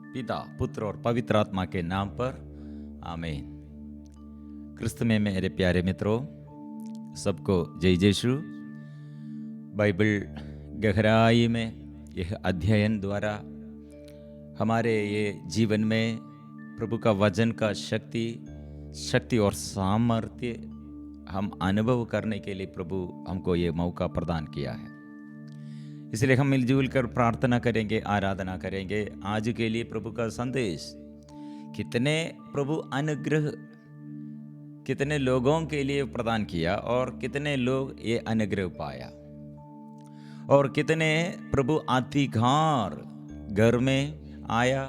पिता, पुत्र और पवित्र आत्मा के नाम पर आमीन। क्रिस्त में मेरे प्यारे मित्रों, सबको जय यीशु। बाइबल गहराई में यह अध्ययन द्वारा हमारे ये जीवन में प्रभु का वचन का शक्ति और सामर्थ्य हम अनुभव करने के लिए प्रभु हमको ये मौका प्रदान किया है। इसलिए हम मिलजुल कर प्रार्थना करेंगे, आराधना करेंगे। आज के लिए प्रभु का संदेश, कितने प्रभु अनुग्रह कितने लोगों के लिए प्रदान किया और कितने लोग ये अनुग्रह पाया, और कितने प्रभु अधिकार घर में आया,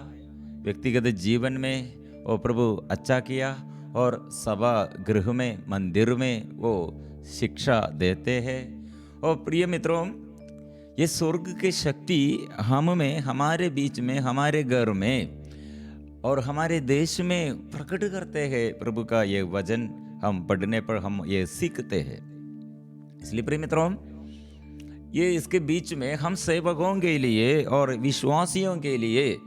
व्यक्तिगत जीवन में वो प्रभु अच्छा किया, और सभा गृह में, मंदिर में वो शिक्षा देते हैं। और प्रिय मित्रों, ये स्वर्ग की शक्ति हम में, हमारे बीच में, हमारे घर में और हमारे देश में प्रकट करते हैं। प्रभु का ये वचन हम पढ़ने पर हम ये सीखते हैं। इसलिए प्रिय मित्रों, ये इसके बीच में हम सेवकों के लिए और विश्वासियों के लिए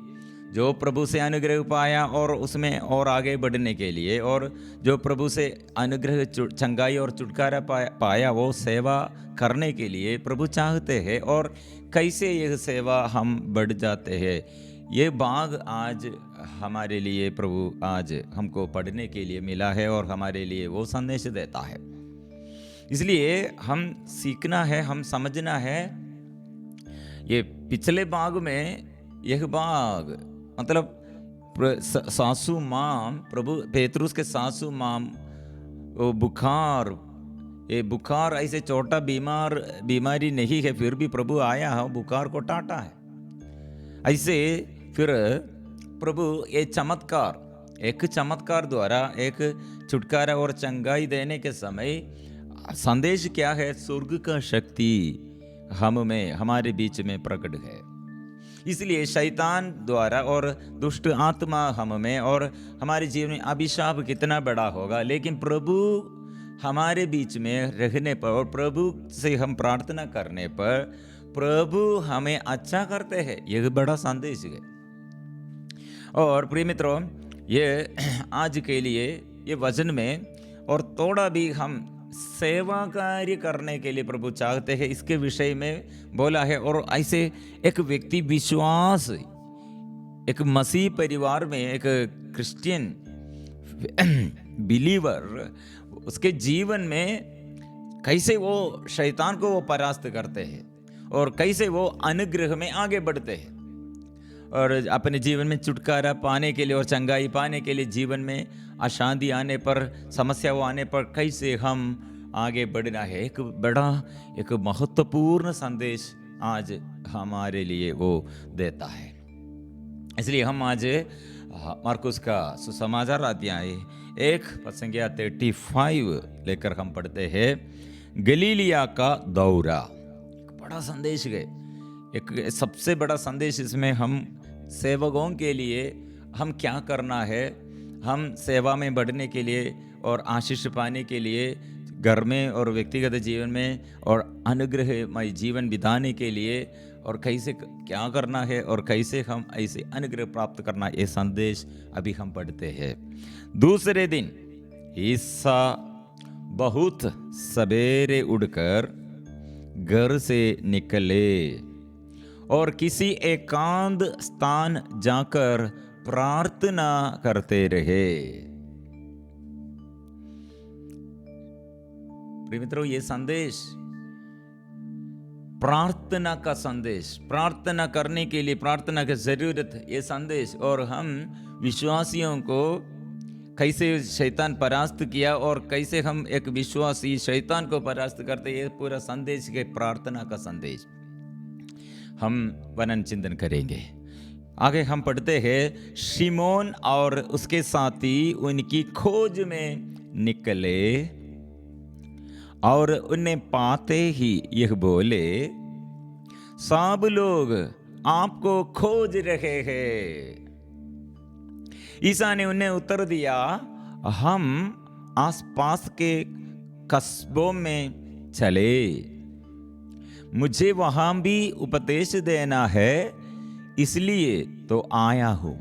जो प्रभु से अनुग्रह पाया और उसमें और आगे बढ़ने के लिए, और जो प्रभु से अनुग्रह चंगाई और छुटकारा पाया वो सेवा करने के लिए प्रभु चाहते हैं। और कैसे यह सेवा हम बढ़ जाते हैं, ये भाग आज हमारे लिए प्रभु आज हमको पढ़ने के लिए मिला है और हमारे लिए वो संदेश देता है। इसलिए हम सीखना है, हम समझना है। ये पिछले भाग में यह भाग मतलब सासू माम, प्रभु पेतरुस के सासू माम, वो बुखार ऐसे छोटा बीमारी नहीं है, फिर भी प्रभु आया है, बुखार को टाटा है। ऐसे फिर प्रभु ये एक चमत्कार द्वारा एक छुटकारा और चंगाई देने के समय संदेश क्या है? स्वर्ग का शक्ति हम में, हमारे बीच में प्रकट है। इसलिए शैतान द्वारा और दुष्ट आत्मा हम में और हमारे जीवन में अभिशाप कितना बड़ा होगा, लेकिन प्रभु हमारे बीच में रहने पर और प्रभु से हम प्रार्थना करने पर प्रभु हमें अच्छा करते हैं। यह बड़ा संदेश है। और प्रिय मित्रों, ये आज के लिए ये वचन में और थोड़ा भी हम सेवा कार्य करने के लिए प्रभु चाहते हैं, इसके विषय में बोला है। और ऐसे एक व्यक्ति विश्वास, एक मसीह परिवार में एक क्रिश्चियन बिलीवर, उसके जीवन में कैसे वो शैतान को वो परास्त करते हैं और कैसे वो अनुग्रह में आगे बढ़ते हैं, और अपने जीवन में छुटकारा पाने के लिए और चंगाई पाने के लिए, जीवन में अशांति आने पर, समस्या आने पर कैसे हम आगे बढ़ना है। एक महत्वपूर्ण संदेश आज हमारे लिए वो देता है। इसलिए हम आज मार्कुस का सुसमाचार अध्याय 1:35 लेकर हम पढ़ते हैं। गलीलिया का दौरा, एक बड़ा संदेश है, एक सबसे बड़ा संदेश। इसमें हम सेवकों के लिए हम क्या करना है, हम सेवा में बढ़ने के लिए और आशीष पाने के लिए, घर में और व्यक्तिगत जीवन में और अनुग्रहमय जीवन बिताने के लिए, और कैसे क्या करना है और कैसे हम ऐसे अनुग्रह प्राप्त करना, ये संदेश अभी हम पढ़ते हैं। दूसरे दिन ईसा बहुत सवेरे उठकर घर से निकले और किसी एकांत स्थान जाकर प्रार्थना करते रहे। प्रिय मित्रों, ये संदेश प्रार्थना का संदेश, प्रार्थना करने के लिए, प्रार्थना की जरूरत, ये संदेश, और हम विश्वासियों को कैसे शैतान परास्त किया और कैसे हम एक विश्वासी शैतान को परास्त करते, ये पूरा संदेश के प्रार्थना का संदेश हम वर्णन चिंतन करेंगे। आगे हम पढ़ते हैं, शिमोन और उसके साथी उनकी खोज में निकले और उन्हें पाते ही यह बोले, सब लोग आपको खोज रहे हैं। ईसा ने उन्हें उत्तर दिया, हम आसपास के कस्बों में चले, मुझे वहां भी उपदेश देना है इसलिए तो आया हूँ।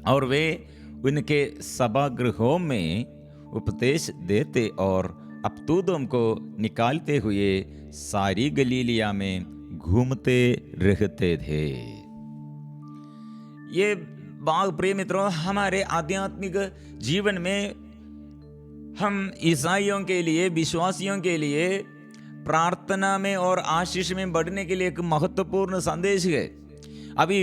और वे उनके सभागृहों में उपदेश देते और अपतूदों को निकालते हुए सारी गलीलिया में घूमते रहते थे। ये बात प्रिय मित्रों, हमारे आध्यात्मिक जीवन में हम ईसाइयों के लिए, विश्वासियों के लिए प्रार्थना में और आशीष में बढ़ने के लिए एक महत्वपूर्ण संदेश है। अभी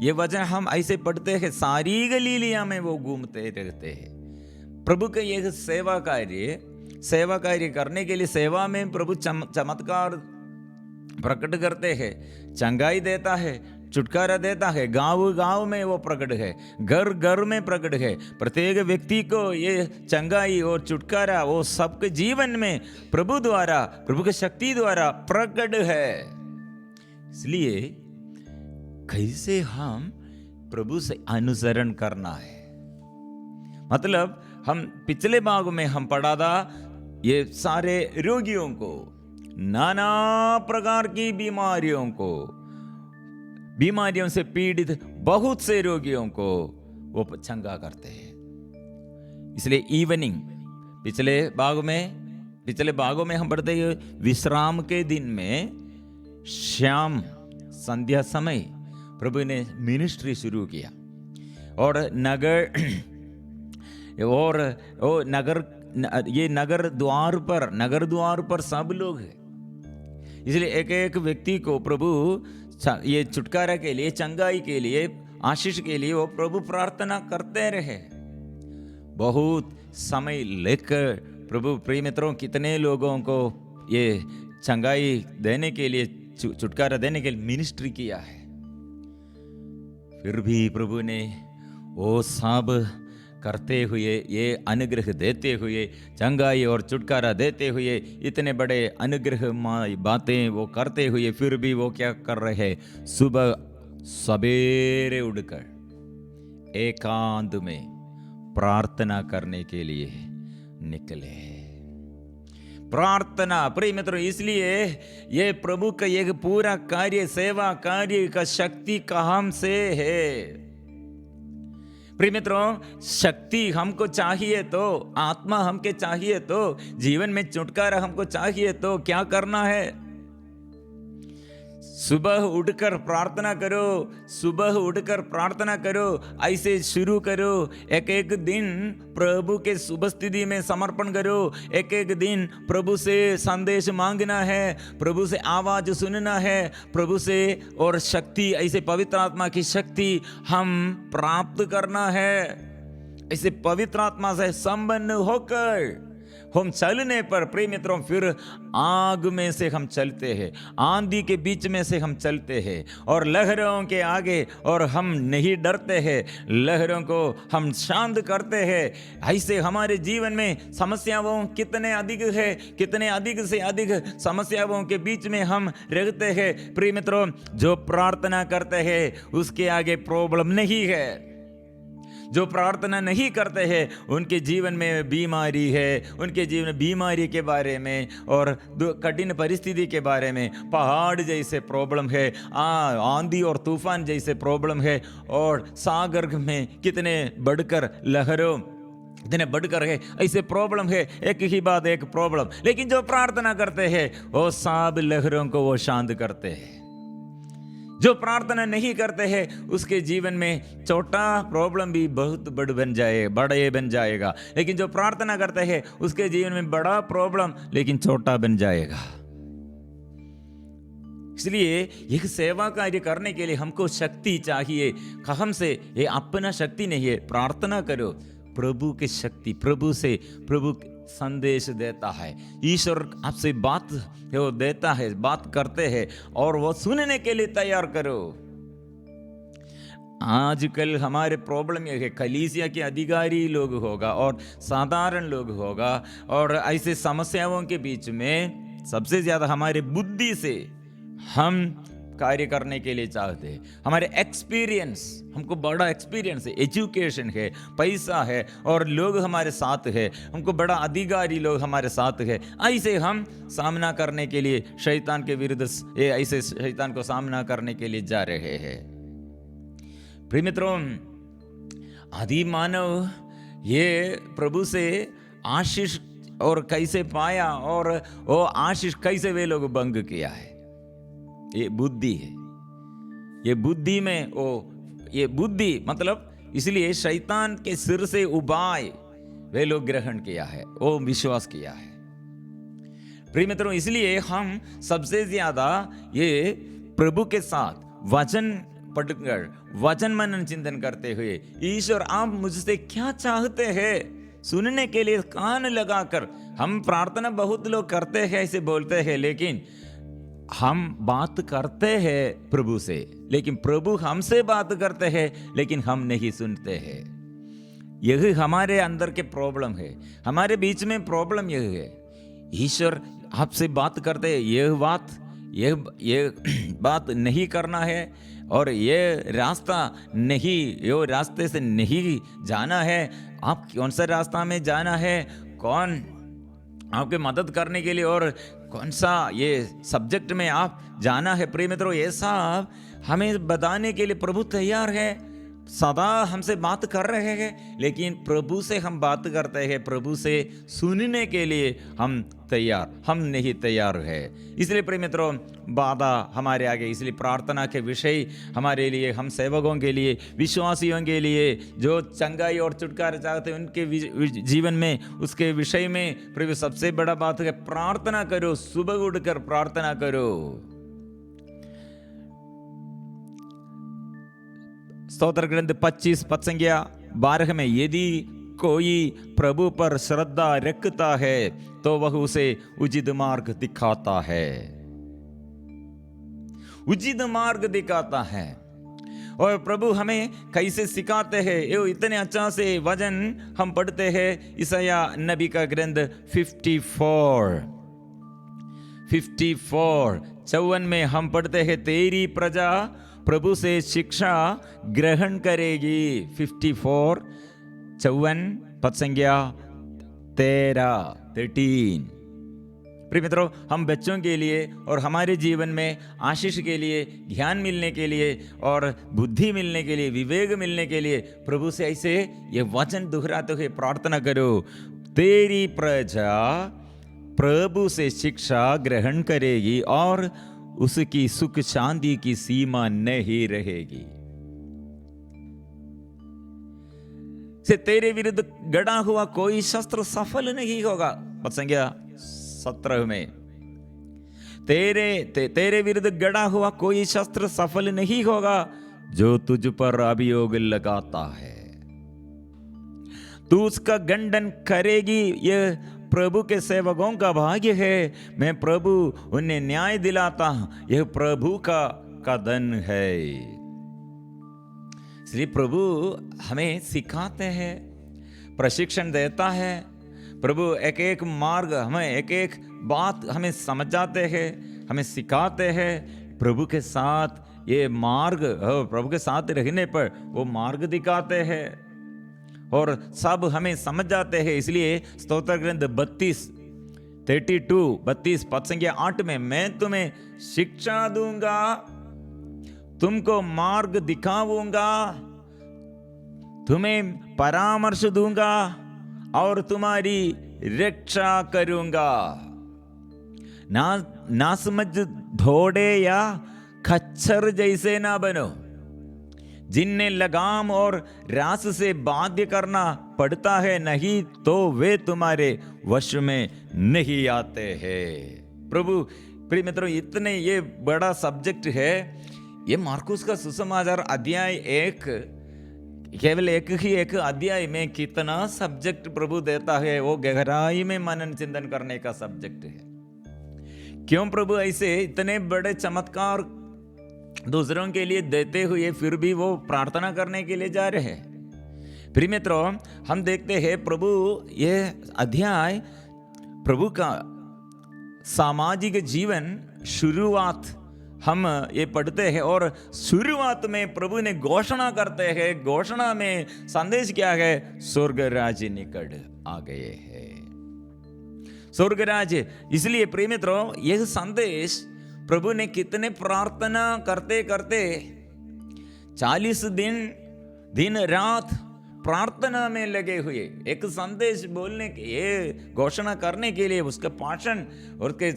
ये वचन हम ऐसे पढ़ते हैं, सारी गलीलिया में वो घूमते रहते हैं। प्रभु के ये सेवा कार्य करने के लिए, सेवा में प्रभु चमत्कार प्रकट करते हैं, चंगाई देता है, छुटकारा देता है। गांव गांव में वो प्रकट है, घर घर में प्रकट है। प्रत्येक व्यक्ति को ये चंगाई और छुटकारा वो सबके जीवन में प्रभु द्वारा, प्रभु की शक्ति द्वारा प्रकट है। इसलिए कैसे हम प्रभु से अनुसरण करना है, मतलब हम पिछले भाग में हम पढ़ा था, ये सारे रोगियों को, नाना प्रकार की बीमारियों से पीड़ित बहुत से रोगियों को वो चंगा करते हैं। इसलिए इवनिंग, पिछले भागों में हम पढ़ते हैं, विश्राम के दिन में शाम संध्या समय प्रभु ने मिनिस्ट्री शुरू किया। और नगर द्वार पर सब लोग हैं। इसलिए एक एक व्यक्ति को प्रभु ये छुटकारा के लिए, चंगाई के लिए, आशीष के लिए वो प्रभु प्रार्थना करते रहे। बहुत समय लेकर प्रभु प्रिय मित्रों कितने लोगों को ये चंगाई देने के लिए, छुटकारा देने के लिए मिनिस्ट्री किया है। फिर भी प्रभु ने वो सब करते हुए, ये अनुग्रह देते हुए, चंगाई और छुटकारा देते हुए, इतने बड़े अनुग्रह बातें वो करते हुए, फिर भी वो क्या कर रहे हैं, सुबह सवेरे उठकर एकांत में प्रार्थना करने के लिए निकले। प्रार्थना प्रिय मित्रों, इसलिए ये प्रभु का एक पूरा कार्य, सेवा कार्य का शक्ति कहाँ से है। प्रिय मित्रों, शक्ति हमको चाहिए तो, आत्मा हमके चाहिए तो, जीवन में छुटकारा हमको चाहिए तो क्या करना है? सुबह उठकर प्रार्थना करो, सुबह उठकर प्रार्थना करो, ऐसे शुरू करो। एक एक दिन प्रभु के शुभ स्थिति में समर्पण करो। एक एक दिन प्रभु से संदेश मांगना है, प्रभु से आवाज सुनना है, प्रभु से और शक्ति, ऐसे पवित्र आत्मा की शक्ति हम प्राप्त करना है। ऐसे पवित्र आत्मा से संबंध होकर हम चलने पर प्रिय मित्रों, फिर आग में से हम चलते हैं, आंधी के बीच में से हम चलते हैं और लहरों के आगे, और हम नहीं डरते हैं, लहरों को हम शांत करते हैं। ऐसे हमारे जीवन में समस्याओं कितने अधिक से अधिक समस्याओं के बीच में हम रहते हैं। प्रिय मित्रों, जो प्रार्थना करते हैं उसके आगे प्रॉब्लम नहीं है। जो प्रार्थना नहीं करते हैं उनके जीवन में बीमारी है, उनके जीवन में बीमारी के बारे में और कठिन परिस्थिति के बारे में, पहाड़ जैसे प्रॉब्लम है, आंधी और तूफान जैसे प्रॉब्लम है, और सागर में कितने बढ़कर लहरों इतने बढ़कर है, ऐसे प्रॉब्लम है। एक ही बात, एक प्रॉब्लम, लेकिन जो प्रार्थना करते हैं वो सब लहरों को वो शांत करते हैं। जो प्रार्थना नहीं करते हैं उसके जीवन में छोटा प्रॉब्लम भी बहुत बड़े बन जाएगा, लेकिन जो प्रार्थना करते हैं उसके जीवन में बड़ा प्रॉब्लम लेकिन छोटा बन जाएगा। इसलिए एक सेवा कार्य करने के लिए हमको शक्ति चाहिए। हम से ये अपना शक्ति नहीं है, प्रार्थना करो। प्रभु की शक्ति, प्रभु संदेश देता है, ईश्वर आपसे बात वो देता है, बात करते हैं और वो सुनने के लिए तैयार करो। आजकल हमारे प्रॉब्लम ये है, कलीसिया के अधिकारी लोग होगा और साधारण लोग होगा, और ऐसे समस्याओं के बीच में सबसे ज्यादा हमारे बुद्धि से हम कार्य करने के लिए चाहते हैं। हमारे एक्सपीरियंस, हमको बड़ा एक्सपीरियंस है, एजुकेशन है, पैसा है और लोग हमारे साथ है, हमको बड़ा अधिकारी लोग हमारे साथ है, ऐसे हम सामना करने के लिए शैतान के विरुद्ध ऐसे शैतान को सामना करने के लिए जा रहे हैं। प्रिय मित्रों, आदि मानव ये प्रभु से आशीष और कैसे पाया और वो आशीष कैसे वे लोग भंग किया है, ये बुद्धि है। ये बुद्धि में ये बुद्धि मतलब इसलिए शैतान के सिर से उबाय वे लोग ग्रहण किया है, वो विश्वास किया है। प्रिय मित्रों, इसलिए हम सबसे ज्यादा ये प्रभु के साथ वचन पढ़कर वचन मनन चिंतन करते हुए, ईश्वर आप मुझसे क्या चाहते हैं सुनने के लिए कान लगाकर, हम प्रार्थना बहुत लोग करते हैं, ऐसे बोलते हैं, लेकिन हम बात करते हैं प्रभु से, लेकिन प्रभु हमसे बात करते हैं लेकिन हम नहीं सुनते हैं। यही हमारे अंदर के प्रॉब्लम है, हमारे बीच में प्रॉब्लम यही है। ईश्वर आपसे बात करते हैं, ये बात नहीं करना है और ये रास्ता नहीं, ये रास्ते से नहीं जाना है, आप कौन सा रास्ता में जाना है, कौन आपके मदद करने के लिए और कौन सा ये सब्जेक्ट में आप जाना है। प्रिय मित्रों, ये सब हमें बताने के लिए प्रभु तैयार है, सदा हमसे बात कर रहे हैं, लेकिन प्रभु से हम बात करते हैं, प्रभु से सुनने के लिए हम नहीं तैयार है। इसलिए प्रिय मित्रों, बाधा हमारे आगे, इसलिए प्रार्थना के विषय हमारे लिए, हम सेवकों के लिए, विश्वासियों के लिए जो चंगाई और छुटकारा चाहते हैं उनके जीवन में, उसके विषय में प्रभु सबसे बड़ा बात है, प्रार्थना करो, सुबह उठकर प्रार्थना करो। स्तोत्र ग्रंथ 25 पद संख्या 12 में, यदि कोई प्रभु पर श्रद्धा रखता है तो वह उसे उचित मार्ग दिखाता है, उचित मार्ग दिखाता है। और प्रभु हमें कैसे सिखाते हैं, ये इतने अच्छा से वचन हम पढ़ते हैं। यशायाह नबी का ग्रंथ 54 में हम पढ़ते हैं, तेरी प्रजा प्रभु से शिक्षा ग्रहण करेगी। 54 पद संख्या 13। प्रिय मित्रों, हम बच्चों के लिए और हमारे जीवन में आशीष के लिए, ज्ञान मिलने के लिए और बुद्धि मिलने के लिए, विवेक मिलने के लिए प्रभु से ऐसे ये वचन दोहराते हुए प्रार्थना करो, तेरी प्रजा प्रभु से शिक्षा ग्रहण करेगी और उसकी सुख शांति की सीमा नहीं रहेगी। से तेरे विरुद्ध गड़ा हुआ कोई शस्त्र सफल नहीं होगा। पद संख्या 17 में, तेरे विरुद्ध गड़ा हुआ कोई शस्त्र सफल नहीं होगा जो तुझ पर अभियोग लगाता है, तू उसका खंडन करेगी। यह प्रभु के सेवकों का भाग्य है, मैं प्रभु उन्हें न्याय दिलाता हूं, यह प्रभु का धन है। इसलिए प्रभु हमें सिखाते हैं, प्रशिक्षण देता है। प्रभु एक एक मार्ग, हमें एक एक बात हमें समझाते हैं, हमें सिखाते हैं। प्रभु के साथ ये मार्ग, प्रभु के साथ रहने पर वो मार्ग दिखाते हैं और सब हमें समझ जाते हैं। इसलिए स्तोत्र ग्रंथ 32 पद संख्या 8 में, मैं तुम्हें शिक्षा दूंगा, तुमको मार्ग दिखाऊंगा, तुम्हें परामर्श दूंगा और तुम्हारी रक्षा करूंगा। ना समझ घोड़े या खच्चर जैसे ना बनो, जिन्हें लगाम और रास से बाध्य करना पड़ता है, नहीं तो वे तुम्हारे वश में नहीं आते हैं। प्रभु प्रिय मित्रों, इतने ये बड़ा सब्जेक्ट है। ये मार्कुस का सुसमाचार अध्याय 1, केवल एक अध्याय में कितना सब्जेक्ट प्रभु देता है, वो गहराई में मनन चिंतन करने का सब्जेक्ट है। क्यों प्रभु ऐसे इतने बड़े चमत्कार दूसरों के लिए देते हुए फिर भी वो प्रार्थना करने के लिए जा रहे हैं? प्रिय मित्रों, हम देखते हैं प्रभु ये अध्याय प्रभु का सामाजिक जीवन शुरुआत हम ये पढ़ते हैं और शुरुआत में प्रभु ने घोषणा करते हैं, घोषणा में संदेश क्या है? स्वर्ग राज्य निकट आ गए हैं, स्वर्ग राज्य। इसलिए प्रिय मित्रों, यह संदेश प्रभु ने कितने प्रार्थना करते करते 40 दिन रात प्रार्थना में लगे हुए, एक संदेश बोलने के, ये घोषणा करने के लिए, उसका भाषण और उसके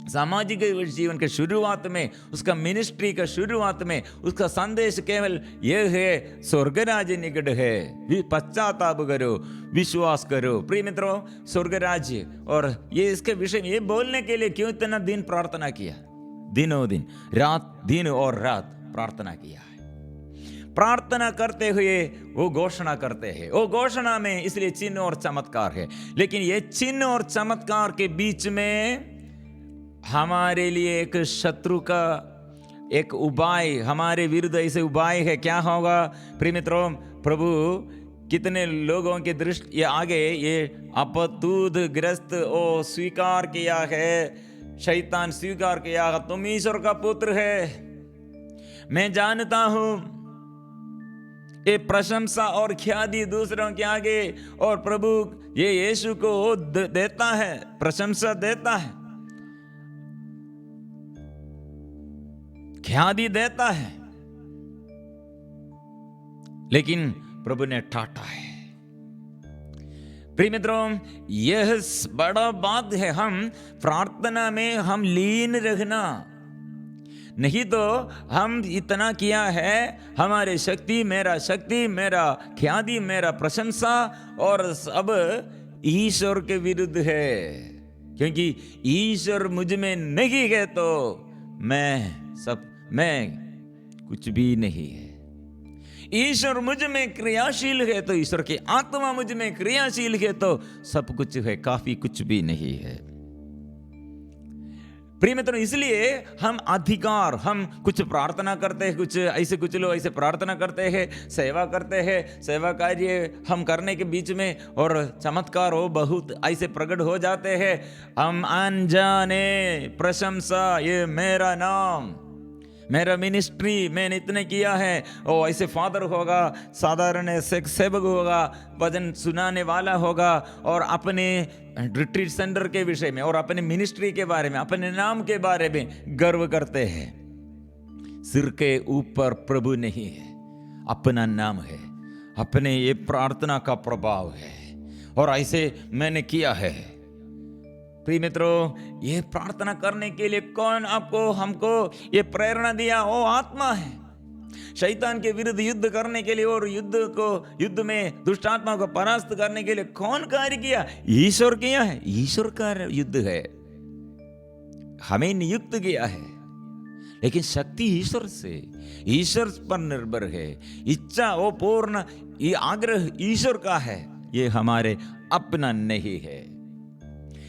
सामाजिक जीवन के शुरुआत में, उसका मिनिस्ट्री का शुरुआत में उसका संदेश केवल यह है, स्वर्ग राज्य निकट है, पश्चाताप करो, विश्वास करो। प्रिय मित्रों, स्वर्ग राज्य, और ये इसके विषय में ये बोलने के लिए क्यों इतना दिन प्रार्थना किया? दिनों दिन, रात, दिन और रात प्रार्थना किया है। प्रार्थना करते हुए वो घोषणा करते हैं। वो घोषणा में इसलिए चिन्ह और चमत्कार है, लेकिन ये चिन्ह और चमत्कार के बीच में हमारे लिए एक शत्रु का एक उपाय, हमारे विरुद्ध ऐसे उपाय है। क्या होगा प्रिय मित्रों? प्रभु कितने लोगों के दृष्टि ये आगे ये अपतूद ग्रस्त ओ स्वीकार किया है, शैतान स्वीकार किया, तुम ईश्वर का पुत्र है, मैं जानता हूं। ये प्रशंसा और ख्याति दूसरों के आगे, और प्रभु ये यीशु को देता है, प्रशंसा देता है, ख्याति देता है, लेकिन प्रभु ने टाटा है। प्रिय मित्रों, यह बड़ा बात है। हम प्रार्थना में हम लीन रहना, नहीं तो हम इतना किया है, हमारे शक्ति मेरा ख्याति, मेरा प्रशंसा, और सब ईश्वर के विरुद्ध है, क्योंकि ईश्वर मुझ में नहीं है तो मैं कुछ भी नहीं है। ईश्वर मुझ में क्रियाशील है तो, ईश्वर की आत्मा मुझ में क्रियाशील है तो सब कुछ है, काफी कुछ भी नहीं है। प्रिय मित्रों, इसलिए हम अधिकार, हम कुछ प्रार्थना करते हैं, कुछ ऐसे, कुछ लोग ऐसे प्रार्थना करते हैं, सेवा करते हैं, सेवा कार्य हम करने के बीच में और चमत्कार हो बहुत ऐसे प्रकट हो जाते हैं। हम अनजाने प्रशंसा, ये मेरा नाम, मेरा मिनिस्ट्री, मैंने इतने किया है, ओ ऐसे फादर होगा, साधारण सेवक होगा, भजन सुनाने वाला होगा, और अपने रिट्रीट सेंटर के विषय में और अपने मिनिस्ट्री के बारे में, अपने नाम के बारे में गर्व करते हैं। सिर के ऊपर प्रभु नहीं है, अपना नाम है, अपने ये प्रार्थना का प्रभाव है, और ऐसे मैंने किया है। प्रिय मित्रों, ये प्रार्थना करने के लिए कौन आपको हमको ये प्रेरणा दिया? वो आत्मा है। शैतान के विरुद्ध युद्ध करने के लिए और युद्ध में दुष्ट आत्मा को परास्त करने के लिए कौन कार्य किया? ईश्वर किया है। ईश्वर का युद्ध है, हमें नियुक्त किया है, लेकिन शक्ति ईश्वर से, ईश्वर पर निर्भर है। इच्छा वो पूर्ण, ये आग्रह ईश्वर का है, ये हमारे अपना नहीं है।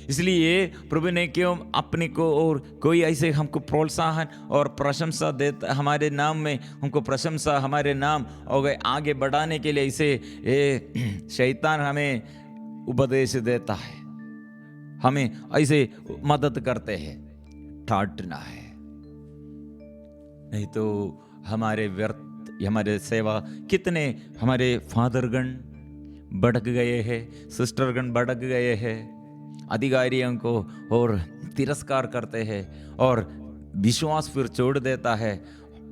इसलिए प्रभु ने क्यों अपने को और कोई ऐसे हमको प्रोत्साहन और प्रशंसा देता, हमारे नाम में हमको प्रशंसा, हमारे नाम और आगे बढ़ाने के लिए ऐसे शैतान हमें उपदेश देता है, हमें ऐसे मदद करते हैं। ठाटना है, नहीं तो हमारे व्यर्थ, हमारे सेवा, कितने हमारे फादरगण भड़क गए हैं, सिस्टरगण भड़क गए हैं, अधिकारियों को और तिरस्कार करते हैं और विश्वास फिर छोड़ देता है।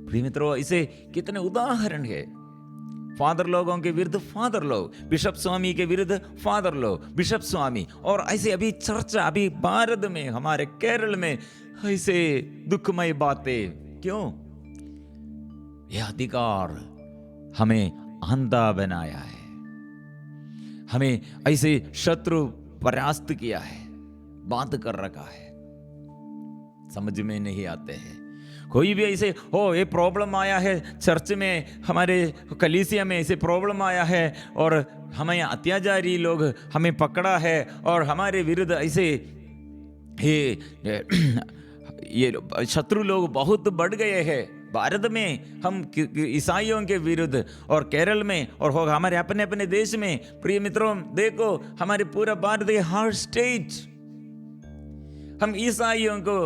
प्रिय मित्रों, इसे कितने उदाहरण है। फादर लोगों के विरुद्ध फादर लोग, बिशप स्वामी के विरुद्ध फादर लोग, बिशप स्वामी, और ऐसे अभी चर्चा, अभी भारत में, हमारे केरल में ऐसे दुखमय बातें। क्यों? यह अधिकार हमें अंधा बनाया है, हमें ऐसे शत्रु परास्त किया है, बात कर रखा है, समझ में नहीं आते हैं। कोई भी ऐसे हो, ये प्रॉब्लम आया है चर्च में, हमारे कलीसिया में ऐसे प्रॉब्लम आया है और हमें अत्याचारी लोग हमें पकड़ा है और हमारे विरुद्ध ऐसे ये शत्रु लोग बहुत बढ़ गए हैं। भारत में हम ईसाइयों के विरुद्ध और केरल में और होगा हमारे अपने अपने देश में। प्रिय मित्रों, देखो हमारे पूरा भारत हर स्टेट हम ईसाइयों को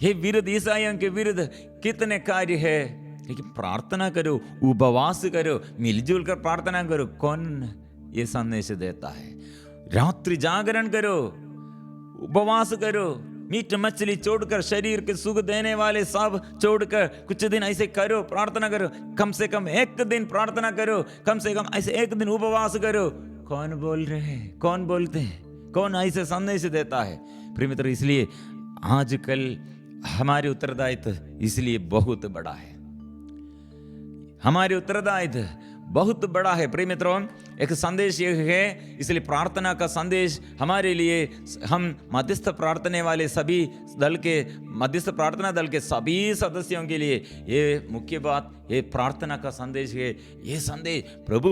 ये विरुद्ध, ईसाइयों के विरुद्ध कितने कार्य है, लेकिन प्रार्थना करो, उपवास करो, मिलजुल कर प्रार्थना करो। कौन ये संदेश देता है? रात्रि जागरण करो, उपवास करो, मीट मछली छोड़कर, शरीर के सुख देने वाले सब छोड़कर कुछ दिन ऐसे करो, प्रार्थना करो। कम से कम एक दिन प्रार्थना करो, कम से कम ऐसे एक दिन उपवास करो। कौन बोल रहे हैं? कौन बोलते हैं? कौन ऐसे संदेश देता है? प्रिय मित्र, इसलिए आजकल हमारे उत्तरदायित्व इसलिए बहुत बड़ा है। हमारे उत्तरदायित्व बहुत बड़ा है। प्रिय मित्रों, एक संदेश ये है, इसलिए प्रार्थना का संदेश हमारे लिए, हम मध्यस्थ प्रार्थना वाले सभी दल के, मध्यस्थ प्रार्थना दल के सभी सदस्यों के लिए ये मुख्य बात, ये प्रार्थना का संदेश है। ये संदेश प्रभु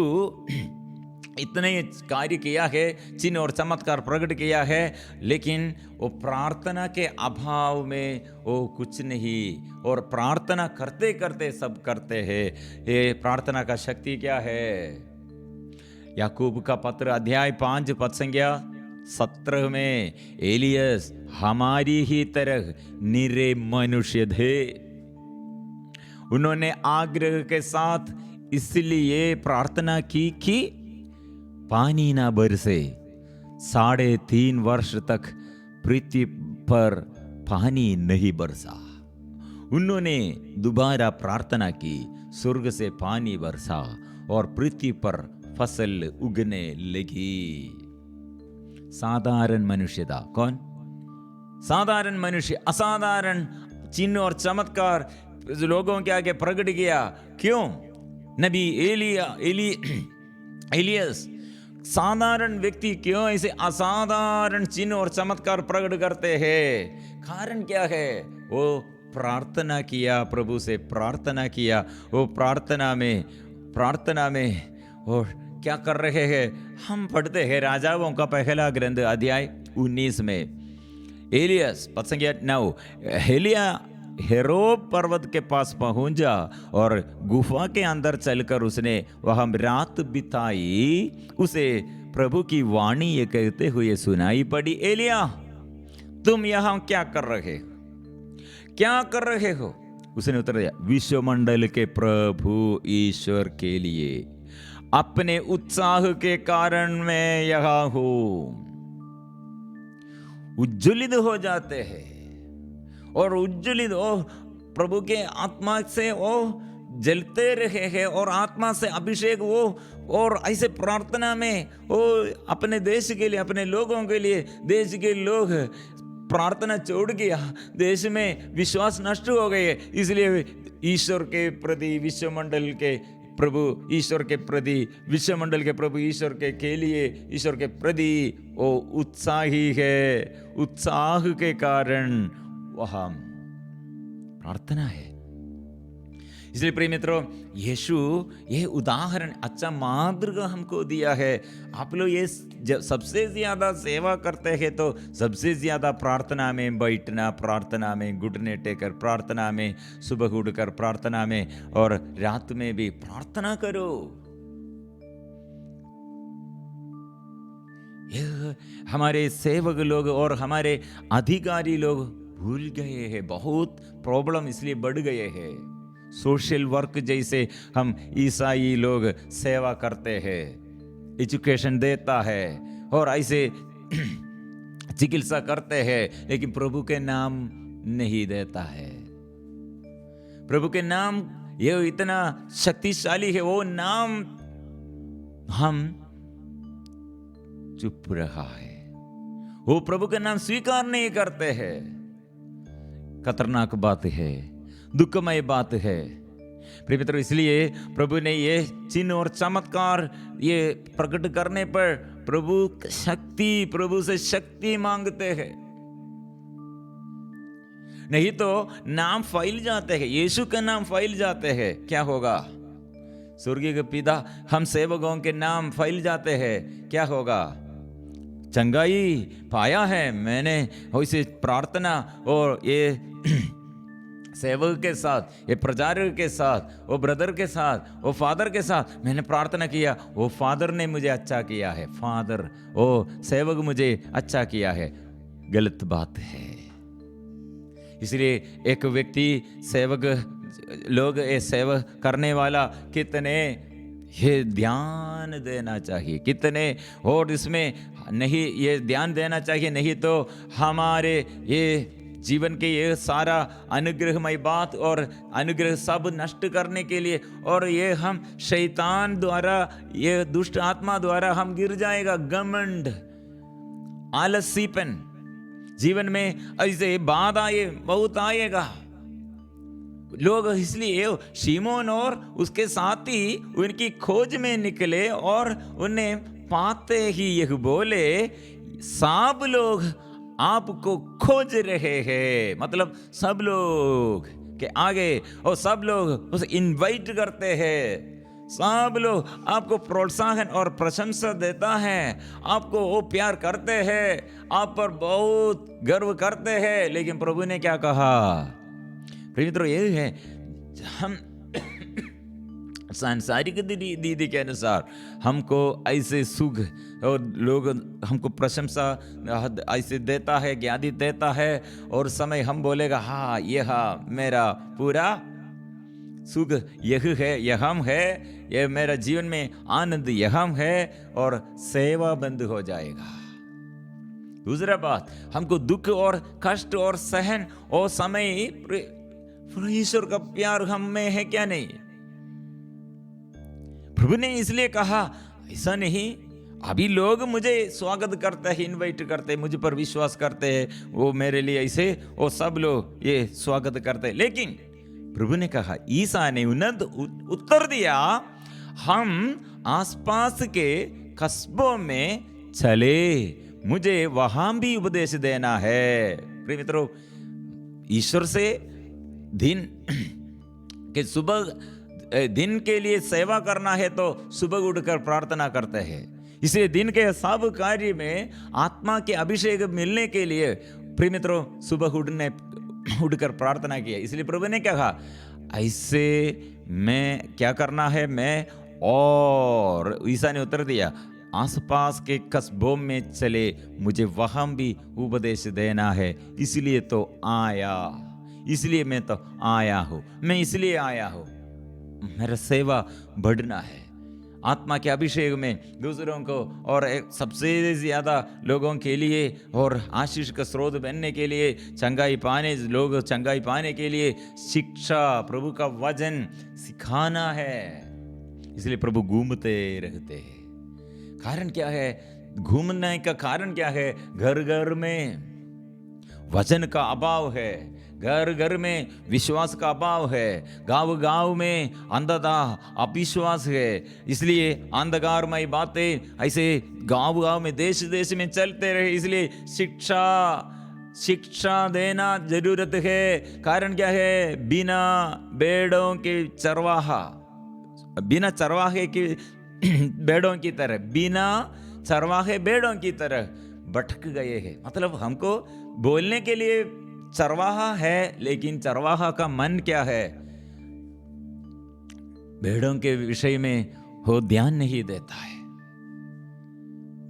इतने कार्य किया है, चिन्ह और चमत्कार प्रकट किया है, लेकिन वो प्रार्थना के अभाव में वो कुछ नहीं, और प्रार्थना करते करते सब करते हैं। ये प्रार्थना का शक्ति क्या है? याकूब का पत्र अध्याय 5 पद संख्या 17 में, एलियस हमारी ही तरह निरे मनुष्य थे, उन्होंने आग्रह के साथ इसलिए प्रार्थना की कि पानी ना बरसे। 3.5 वर्ष तक पृथ्वी पर पानी नहीं बरसा। उन्होंने दोबारा प्रार्थना की, स्वर्ग से पानी बरसा और पृथ्वी पर फसल उगने लगी। साधारण मनुष्य था। कौन? साधारण मनुष्य, असाधारण चिन्ह और चमत्कार लोगों के आगे प्रकट किया। क्यों? नबी एलियस साधारण व्यक्ति क्यों ऐसे असाधारण चिन्ह और चमत्कार प्रकट करते हैं? कारण क्या है? वो प्रार्थना किया, प्रभु से प्रार्थना किया। वो प्रार्थना में वो क्या कर रहे हैं? हम पढ़ते हैं राजाओं का पहला ग्रंथ अध्याय 19 में, एलियस पद संख्या 9, एलिया हेरोब पर्वत के पास पहुंचा और गुफा के अंदर चलकर उसने वहां रात बिताई। उसे प्रभु की वाणी ये कहते हुए सुनाई पड़ी, एलिया तुम यहां क्या कर रहे हो? क्या कर रहे हो? उसने उत्तर दिया, विश्वमंडल के प्रभु ईश्वर के लिए अपने उत्साह के कारण मैं यहां हूं। उज्ज्वलित हो जाते हैं और उज्ज्वलित प्रभु के आत्मा से वो जलते रहे हैं और आत्मा से अभिषेक वो, और ऐसे प्रार्थना में वो अपने देश के लिए, अपने लोगों के लिए, देश के लोग प्रार्थना छोड़ गया, देश में विश्वास नष्ट हो गए। इसलिए ईश्वर के प्रति, विश्वमंडल के प्रभु ईश्वर के प्रति, विश्वमंडल के प्रभु ईश्वर के लिए, ईश्वर के प्रति वो उत्साही है। उत्साह के कारण वह प्रार्थना है। इसलिए प्रिय मित्रों, यीशु ये उदाहरण, अच्छा मार्ग हमको दिया है। आप लोग ये सबसे ज्यादा सेवा करते हैं तो सबसे ज्यादा प्रार्थना में बैठना, प्रार्थना में घुटने टेकर, प्रार्थना में सुबह उठकर, प्रार्थना में और रात में भी प्रार्थना करो। हमारे सेवक लोग और हमारे अधिकारी लोग भूल गए हैं। बहुत प्रॉब्लम इसलिए बढ़ गए हैं। सोशल वर्क जैसे हम ईसाई लोग सेवा करते हैं, एजुकेशन देता है और ऐसे चिकित्सा करते हैं, लेकिन प्रभु के नाम नहीं देता है। प्रभु के नाम ये इतना शक्तिशाली है, वो नाम हम चुप रहा है, वो प्रभु के नाम स्वीकार नहीं करते हैं। खतरनाक बात है, दुखमय बात है प्रिय मित्रों। इसलिए प्रभु ने ये चिन्ह और चमत्कार ये प्रकट करने पर प्रभु से शक्ति मांगते हैं, नहीं तो नाम फैल जाते हैं, यीशु का नाम फैल जाते हैं। क्या होगा? स्वर्गीय के पिता, हम सेवकों के नाम फैल जाते हैं, क्या होगा? चंगाई पाया है मैंने, वैसे प्रार्थना और ये सेवक के साथ, ये प्रचारक के साथ, वो ब्रदर के साथ, वो फादर के साथ मैंने प्रार्थना किया, वो फादर ने मुझे अच्छा किया है, फादर वो सेवक मुझे अच्छा किया है। गलत बात है। इसलिए एक व्यक्ति सेवक लोग ये सेवा करने वाला कितने ये ध्यान देना चाहिए, कितने और इसमें नहीं ये ध्यान देना चाहिए, नहीं तो हमारे ये जीवन के ये सारा अनुग्रहमय बात और अनुग्रह सब नष्ट करने के लिए, और ये हम शैतान द्वारा, ये दुष्ट आत्मा द्वारा हम गिर जाएगा। घमंड, आलसीपन, जीवन में ऐसे बाधा ये बहुत आएगा। लोग इसलिए शिमोन और उसके साथी उनकी खोज में निकले और उन्हें पाते ही यह बोले, सब लोग आपको खोज रहे हैं। मतलब सब लोग के आगे और सब लोग उसे इनवाइट करते हैं, सब लोग आपको प्रोत्साहन और प्रशंसा देता है, आपको वो प्यार करते हैं, आप पर बहुत गर्व करते हैं। लेकिन प्रभु ने क्या कहा? प्रिय मित्रों, यही है, हम सांसारिक दीदी के अनुसार हमको ऐसे सुख और लोग हमको प्रशंसा ऐसे देता है, ज्ञादी देता है, और समय हम बोलेगा हाँ यह मेरा पूरा सुख यह है, यह हम है, यह मेरा जीवन में आनंद यह हम है, और सेवा बंद हो जाएगा। दूसरा बात, हमको दुख और कष्ट और सहन और समय, ईश्वर का प्यार हम में है क्या? नहीं। प्रभु ने इसलिए कहा ऐसा नहीं, अभी लोग मुझे स्वागत करते हैं, इनवाइट करते हैं, मुझ पर विश्वास करते हैं, वो मेरे लिए ऐसे, वो सब लोग ये स्वागत करते हैं। लेकिन प्रभु ने कहा, ईसा ने उत्तर दिया, हम आसपास के कस्बों में चले, मुझे वहां भी उपदेश देना है। प्रिय मित्रों, ईश्वर से दिन के सुबह दिन के लिए सेवा करना है तो सुबह उठकर प्रार्थना करते हैं। इसलिए दिन के सब कार्य में आत्मा के अभिषेक मिलने के लिए प्रिय मित्रों सुबह उठकर प्रार्थना किया। इसलिए प्रभु ने क्या कहा, ऐसे मैं क्या करना है मैं, और ईसा ने उत्तर दिया, आसपास के कस्बों में चले, मुझे वहां भी उपदेश देना है, इसलिए तो आया, इसलिए मैं तो आया हूं, मैं इसलिए आया हूं, मेरा सेवा बढ़ना है, आत्मा के अभिषेक में दूसरों को और सबसे ज्यादा लोगों के लिए और आशीष का स्रोत बनने के लिए, चंगाई पाने, लोग चंगाई पाने के लिए शिक्षा, प्रभु का वचन सिखाना है। इसलिए प्रभु घूमते रहते हैं। कारण क्या है? घूमने का कारण क्या है? घर घर में वचन का अभाव है, घर घर में विश्वास का अभाव है, गांव गांव में अंधता अविश्वास है। इसलिए अंधकारमय बातें ऐसे गांव गांव में देश देश में चलते रहे। इसलिए शिक्षा देना जरूरत है। कारण क्या है? बिना भेड़ों के चरवाहा, बिना चरवाहे के भेड़ों की तरह, बिना चरवाहे भेड़ों की तरह भटक गए हैं। मतलब हमको बोलने के लिए चरवाहा है, लेकिन चरवाहा का मन क्या है? भेड़ों के विषय में वो ध्यान नहीं देता है,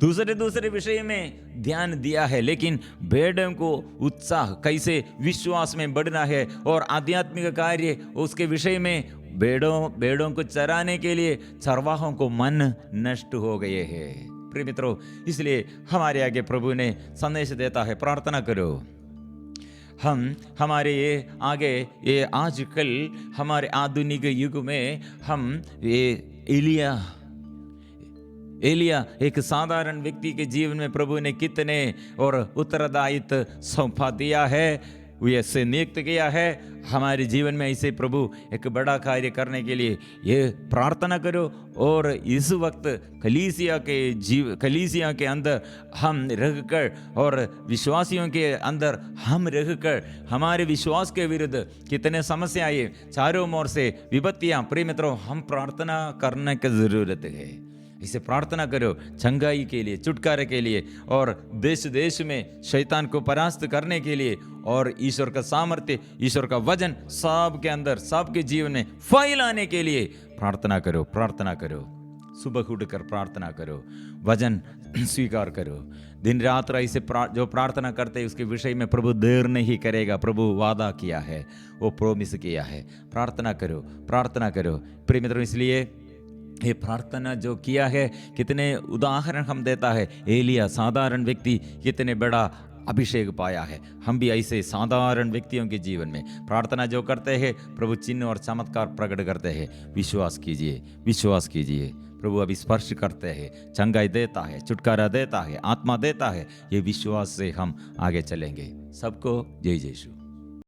दूसरे विषय में ध्यान दिया है, लेकिन भेड़ों को उत्साह कैसे विश्वास में बढ़ना है और आध्यात्मिक कार्य उसके विषय में भेड़ों को चराने के लिए चरवाहों को मन नष्ट हो गए हैं। प्रिय मित्रों, इसलिए हमारे आगे प्रभु ने संदेश देता है, प्रार्थना करो। हम हमारे ये आगे ये आजकल हमारे आधुनिक युग में हम ये एलिया एक साधारण व्यक्ति के जीवन में प्रभु ने कितने और उत्तरदायित्व सौंपा दिया है, ऐसे नियुक्त किया है। हमारे जीवन में ऐसे प्रभु एक बड़ा कार्य करने के लिए ये प्रार्थना करो। और इस वक्त कलीसिया के अंदर हम रहकर और विश्वासियों के अंदर हम रहकर हमारे विश्वास के विरुद्ध कितने समस्याएं, चारों ओर से विपत्तियां, प्रिय मित्रों, हम प्रार्थना करने की जरूरत है। इसे प्रार्थना करो चंगाई के लिए, छुटकारे के लिए, और देश देश में शैतान को परास्त करने के लिए, और ईश्वर का सामर्थ्य, ईश्वर का वचन सबके अंदर, सबके जीवन में फैलाने के लिए प्रार्थना करो, प्रार्थना करो। सुबह उठकर प्रार्थना करो, वचन स्वीकार करो। दिन रात ऐसे जो प्रार्थना करते हैं उसके विषय में प्रभु देर नहीं करेगा। प्रभु वादा किया है, वो प्रोमिस किया है। प्रार्थना करो, प्रार्थना करो प्रिय मित्रों। इसलिए ये प्रार्थना जो किया है, कितने उदाहरण हम देता है। एलिया साधारण व्यक्ति कितने बड़ा अभिषेक पाया है। हम भी ऐसे साधारण व्यक्तियों के जीवन में प्रार्थना जो करते हैं, प्रभु चिन्ह और चमत्कार प्रकट करते हैं। विश्वास कीजिए, विश्वास कीजिए। प्रभु अभी स्पर्श करते हैं, चंगाई देता है, छुटकारा देता है, आत्मा देता है। ये विश्वास से हम आगे चलेंगे। सबको जय यीशु।